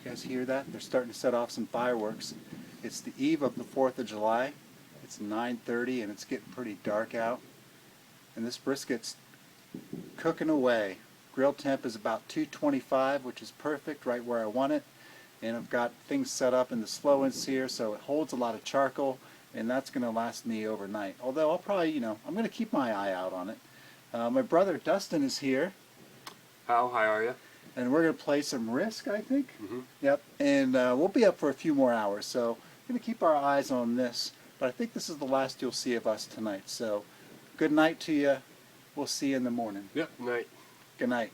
You guys hear that? They're starting to set off some fireworks. It's the eve of the 4th of July. It's 9:30 and it's getting pretty dark out. And this brisket's cooking away. Grill temp is about 225, which is perfect, right where I want it. And I've got things set up in the Slow N Sear so it holds a lot of charcoal, and that's going to last me overnight. Although I'll probably, I'm going to keep my eye out on it. My brother Dustin is here. How are you? And we're going to play some Risk, I think. Mm-hmm. Yep. And we'll be up for a few more hours, so we're going to keep our eyes on this. But I think this is the last you'll see of us tonight. So good night to you. We'll see you in the morning. Yep. Night. Good night.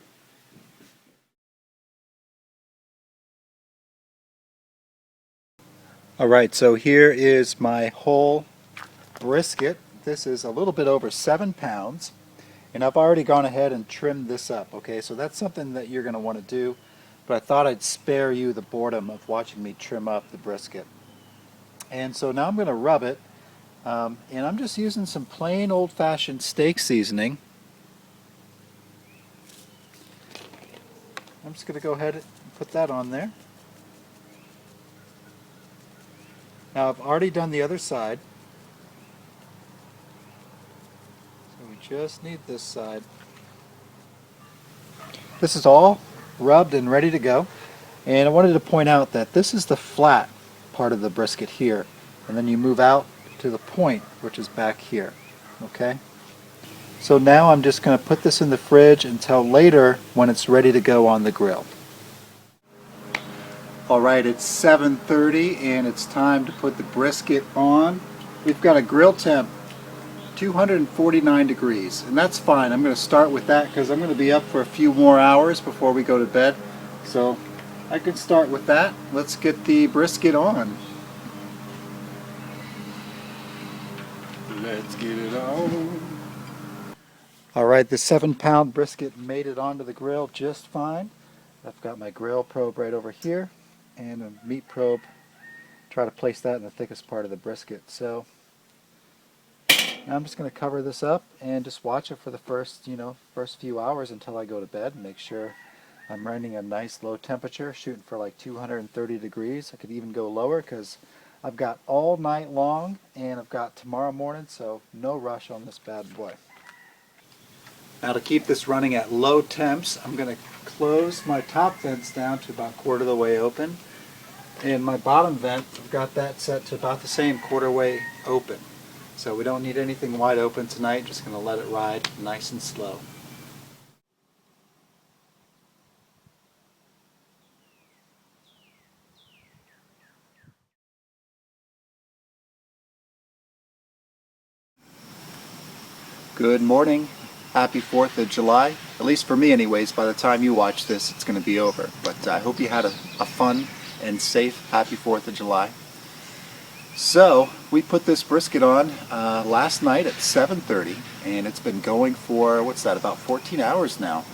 Alright, so here is my whole brisket. This is a little bit over 7 pounds. And I've already gone ahead and trimmed this up, okay? So that's something that you're going to want to do. But I thought I'd spare you the boredom of watching me trim up the brisket. And so now I'm going to rub it. And I'm just using some plain old-fashioned steak seasoning. I'm just going to go ahead and put that on there. Now I've already done the other side. Just need this side. This is all rubbed and ready to go. And I wanted to point out that this is the flat part of the brisket here. And then you move out to the point, which is back here. Okay? So now I'm just going to put this in the fridge until later when it's ready to go on the grill. Alright, it's 7:30 and it's time to put the brisket on. We've got a grill temp 249 degrees, and that's fine. I'm going to start with that because I'm going to be up for a few more hours before we go to bed. So I can start with that. Let's get the brisket on. Let's get it on. Alright, the 7-pound brisket made it onto the grill just fine. I've got my grill probe right over here and a meat probe. Try to place that in the thickest part of the brisket. So now I'm just going to cover this up and just watch it for the first few hours until I go to bed. Make sure I'm running a nice low temperature, shooting for like 230 degrees. I could even go lower because I've got all night long and I've got tomorrow morning, so no rush on this bad boy. Now to keep this running at low temps, I'm going to close my top vents down to about quarter of the way open. And my bottom vent, I've got that set to about the same quarter way open. So we don't need anything wide open tonight, just going to let it ride nice and slow. Good morning. Happy 4th of July. At least for me anyways, by the time you watch this it's going to be over. But I hope you had a fun and safe happy 4th of July. So we put this brisket on last night at 7:30 and it's been going for, what's that, about 14 hours now.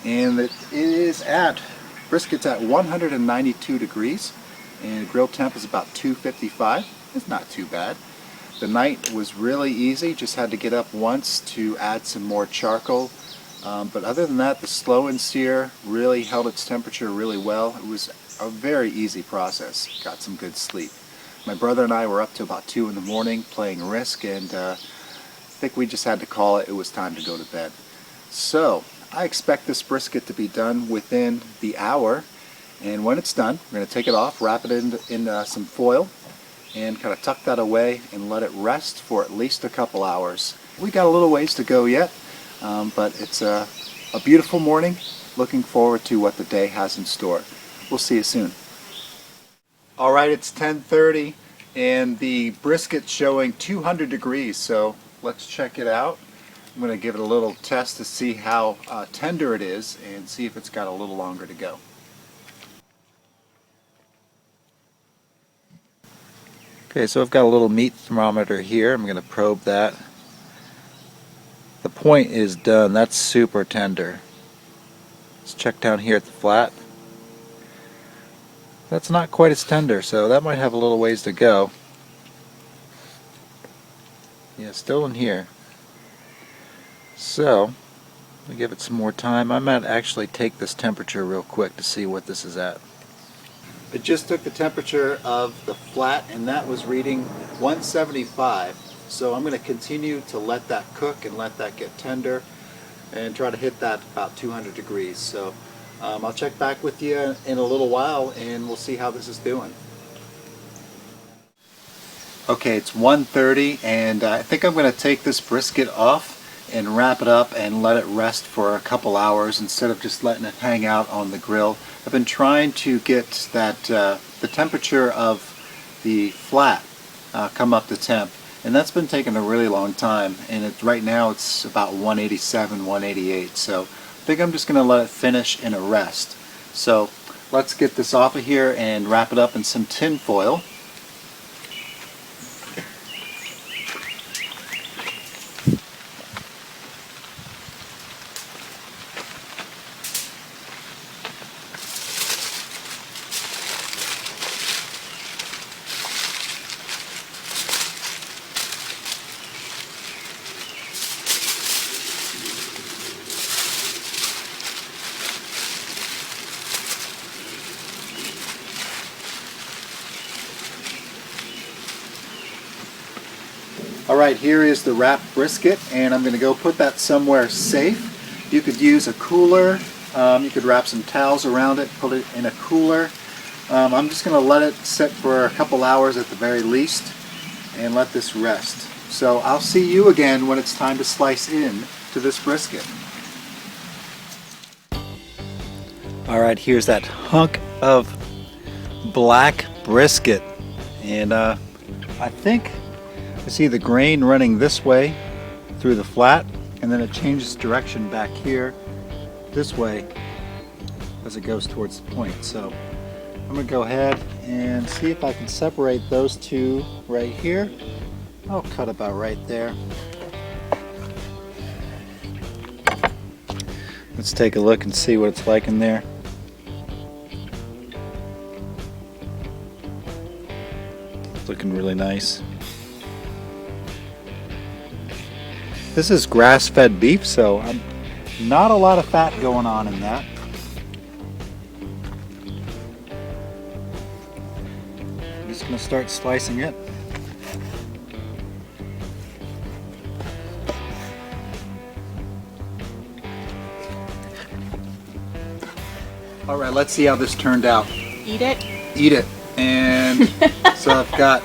And brisket's at 192 degrees and grill temp is about 255. It's not too bad. The night was really easy, just had to get up once to add some more charcoal. But other than that, the Slow N Sear really held its temperature really well. It was a very easy process. Got some good sleep. My brother and I were up to about 2 in the morning playing Risk, and I think we just had to call it. It was time to go to bed. So I expect this brisket to be done within the hour, and when it's done, we're going to take it off, wrap it in some foil, and kind of tuck that away and let it rest for at least a couple hours. We got a little ways to go yet, but it's a beautiful morning. Looking forward to what the day has in store. We'll see you soon. Alright, it's 10:30 and the brisket's showing 200 degrees, so let's check it out. I'm going to give it a little test to see how tender it is and see if it's got a little longer to go. Okay, so I've got a little meat thermometer here. I'm going to probe that. The point is done. That's super tender. Let's check down here at the flat. That's not quite as tender, so that might have a little ways to go. Yeah, still in here. So, I'll give it some more time. I might actually take this temperature real quick to see what this is at. I just took the temperature of the flat and that was reading 175. So I'm going to continue to let that cook and let that get tender and try to hit that about 200 degrees. So I'll check back with you in a little while and we'll see how this is doing. Okay, it's 1:30 and I think I'm going to take this brisket off and wrap it up and let it rest for a couple hours instead of just letting it hang out on the grill. I've been trying to get that the temperature of the flat come up to temp, and that's been taking a really long time, and right now it's about 187, 188, so I think I'm just going to let it finish in a rest. So let's get this off of here and wrap it up in some tin foil. Alright, here is the wrapped brisket, and I'm going to go put that somewhere safe. You could use a cooler, you could wrap some towels around it, put it in a cooler. I'm just going to let it sit for a couple hours at the very least and let this rest. So I'll see you again when it's time to slice in to this brisket. Alright, here's that hunk of black brisket, and I think I see the grain running this way through the flat, and then it changes direction back here this way as it goes towards the point. So I'm going to go ahead and see if I can separate those two right here. I'll cut about right there. Let's take a look and see what it's like in there. It's looking really nice. This is grass-fed beef, so not a lot of fat going on in that. I'm just going to start slicing it. Alright, let's see how this turned out. Eat it? Eat it. And so I've got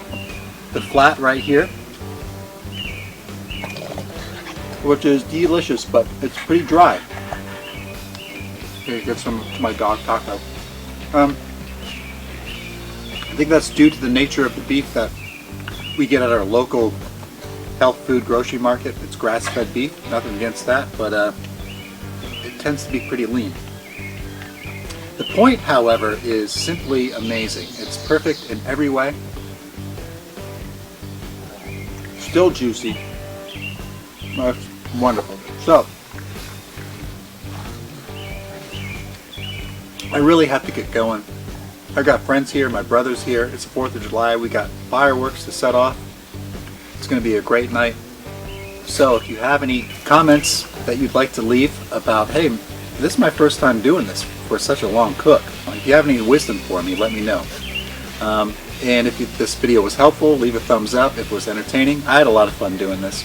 the flat right here, which is delicious, but it's pretty dry. Here, get some to my dog taco. I think that's due to the nature of the beef that we get at our local health food grocery market. It's grass-fed beef, nothing against that, but it tends to be pretty lean. The point, however, is simply amazing. It's perfect in every way. Still juicy. That's wonderful. So, I really have to get going. I've got friends here, my brother's here. It's the 4th of July. We got fireworks to set off. It's going to be a great night. So if you have any comments that you'd like to leave about, hey, this is my first time doing this for such a long cook. If you have any wisdom for me, let me know. And if this video was helpful, leave a thumbs up. If it was entertaining, I had a lot of fun doing this.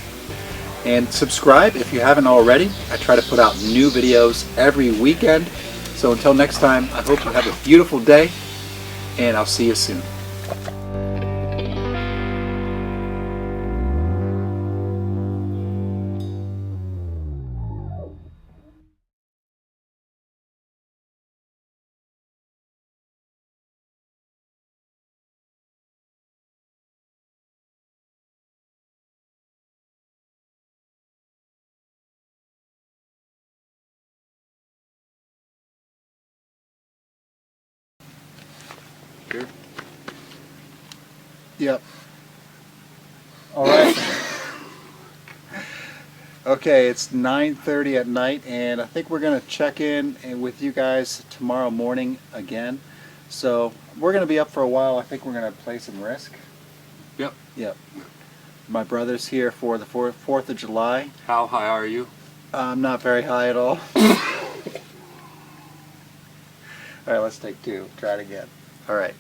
And subscribe if you haven't already. I try to put out new videos every weekend. So until next time, I hope you have a beautiful day, and I'll see you soon. Here. Yep. All right. Okay, it's 9:30 at night, and I think we're going to check in with you guys tomorrow morning again. So we're going to be up for a while. I think we're going to play some Risk. Yep. Yep. My brother's here for the 4th of July. How high are you? I'm not very high at all. All right, let's take two. Try it again. All right.